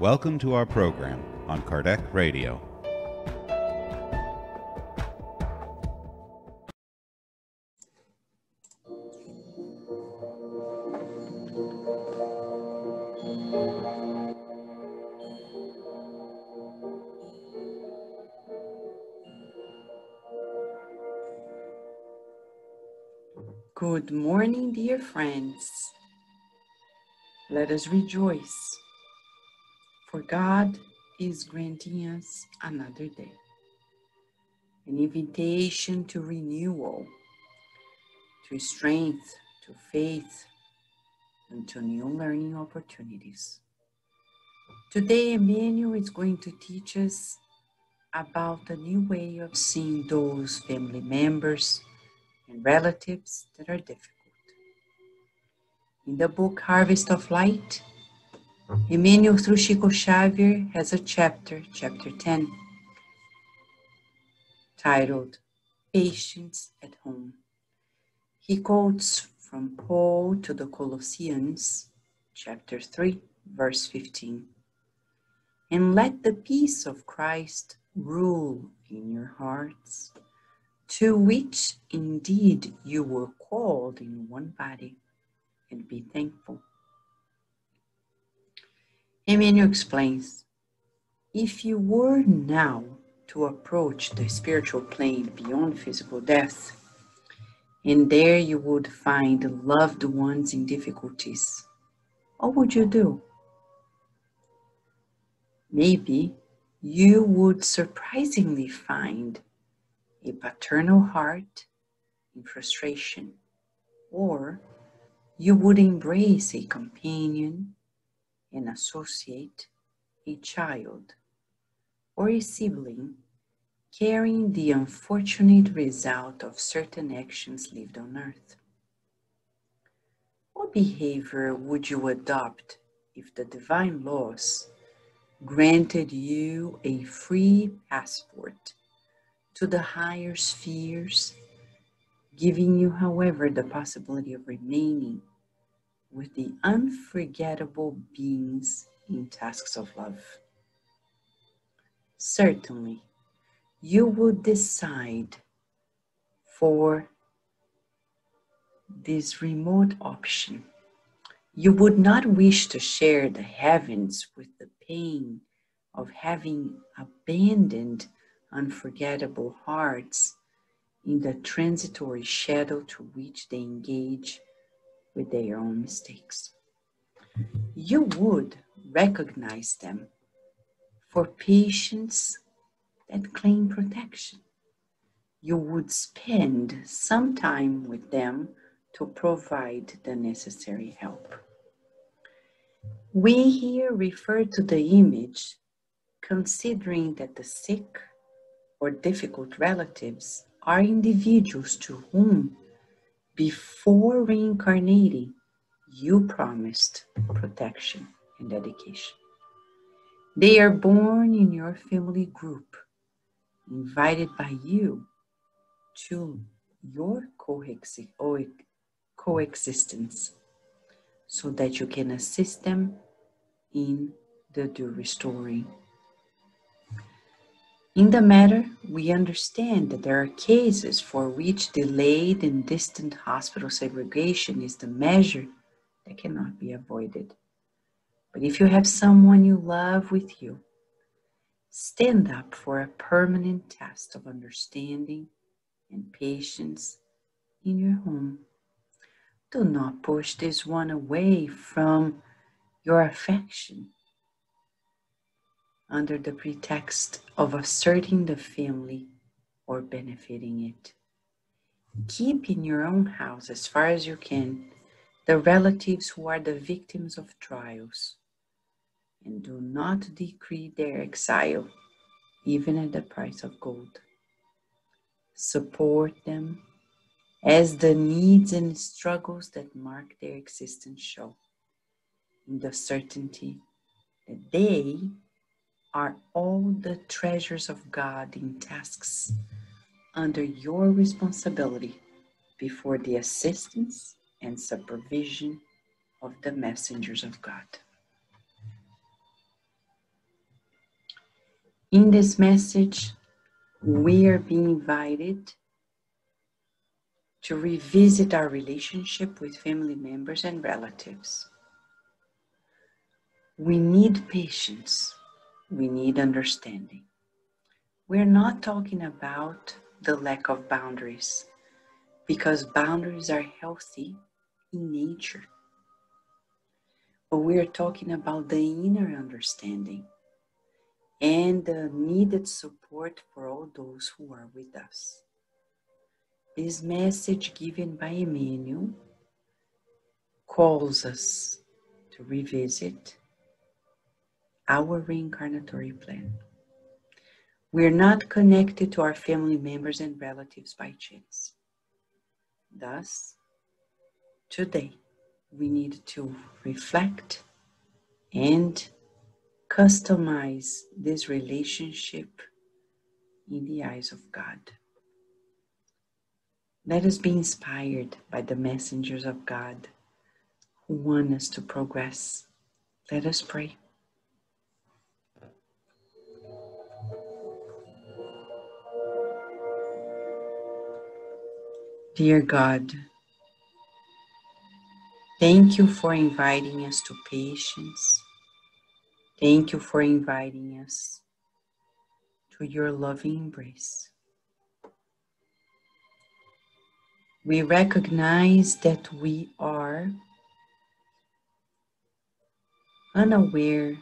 Welcome to our program on Kardec Radio. Good morning, dear friends. Let us rejoice, for God is granting us another day, an invitation to renewal, to strength, to faith, and to new learning opportunities. Today, Emmanuel is going to teach us about a new way of seeing those family members and relatives that are difficult. In the book Harvest of Light, Emmanuel through Chico Xavier has a chapter 10, titled Patience at Home. He quotes from Paul to the Colossians, chapter 3, verse 15. And let the peace of Christ rule in your hearts, to which indeed you were called in one body, and be thankful. Emmanuel explains, if you were now to approach the spiritual plane beyond physical death, and there you would find loved ones in difficulties, what would you do? Maybe you would surprisingly find a paternal heart in frustration, or you would embrace a companion and associate, a child or a sibling carrying the unfortunate result of certain actions lived on earth. What behavior would you adopt if the divine laws granted you a free passport to the higher spheres, giving you, however, the possibility of remaining with the unforgettable beings in tasks of love? Certainly, you would decide for this remote option. You would not wish to share the heavens with the pain of having abandoned unforgettable hearts in the transitory shadow to which they engage with their own mistakes. You would recognize them for patients that claim protection. You would spend some time with them to provide the necessary help. We here refer to the image considering that the sick or difficult relatives are individuals to whom, before reincarnating, you promised protection and dedication. They are born in your family group, invited by you to your coexistence, so that you can assist them in the due restoring. In the matter, we understand that there are cases for which delayed and distant hospital segregation is the measure that cannot be avoided. But if you have someone you love with you, stand up for a permanent test of understanding and patience in your home. Do not push this one away from your affection under the pretext of asserting the family or benefiting it. Keep in your own house, as far as you can, the relatives who are the victims of trials, and do not decree their exile, even at the price of gold. Support them as the needs and struggles that mark their existence show, in the certainty that they are all the treasures of God in tasks under your responsibility before the assistance and supervision of the messengers of God. In this message, we are being invited to revisit our relationship with family members and relatives. We need patience. We need understanding. We're not talking about the lack of boundaries, because boundaries are healthy in nature. But we're talking about the inner understanding and the needed support for all those who are with us. This message given by Emmanuel calls us to revisit our reincarnatory plan. We're not connected to our family members and relatives by chance. Thus, today, we need to reflect and customize this relationship in the eyes of God. Let us be inspired by the messengers of God who want us to progress. Let us pray. Dear God, thank you for inviting us to patience. Thank you for inviting us to your loving embrace. We recognize that we are unaware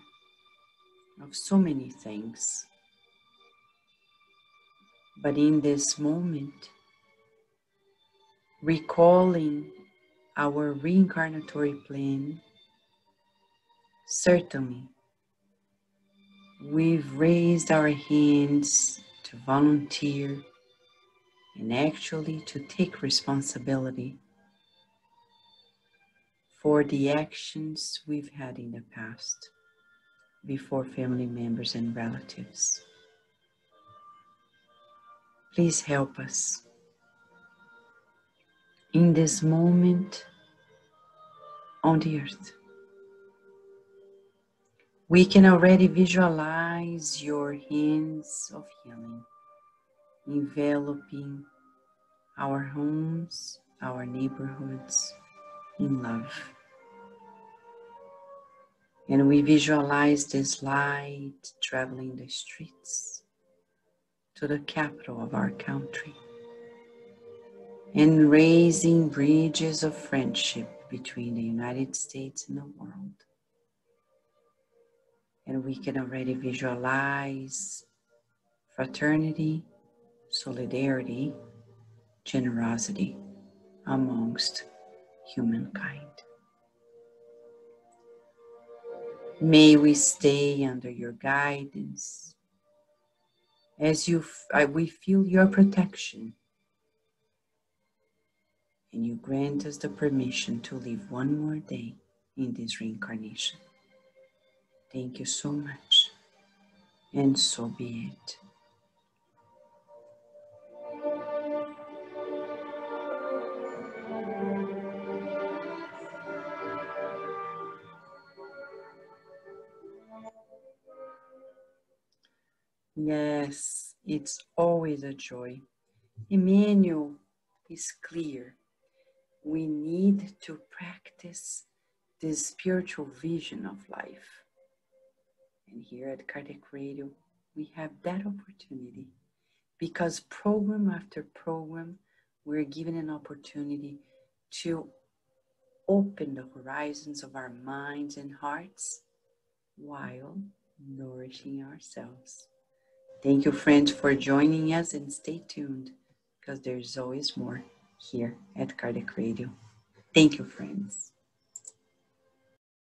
of so many things. But in this moment, recalling our reincarnatory plan, certainly we've raised our hands to volunteer and actually to take responsibility for the actions we've had in the past before family members and relatives. Please help us in this moment on the earth. We can already visualize your hands of healing enveloping our homes, our neighborhoods in love. And we visualize this light traveling the streets to the capital of our country and raising bridges of friendship between the United States and the world. And we can already visualize fraternity, solidarity, generosity amongst humankind. May we stay under your guidance as we feel your protection, and you grant us the permission to live one more day in this reincarnation. Thank you so much, and so be it. Yes, it's always a joy. Emmanuel is clear. We need to practice this spiritual vision of life. And here at Kardec Radio, we have that opportunity because program after program, we're given an opportunity to open the horizons of our minds and hearts while nourishing ourselves. Thank you, friends, for joining us, and stay tuned because there's always more here at Kardec Radio. Thank you, friends.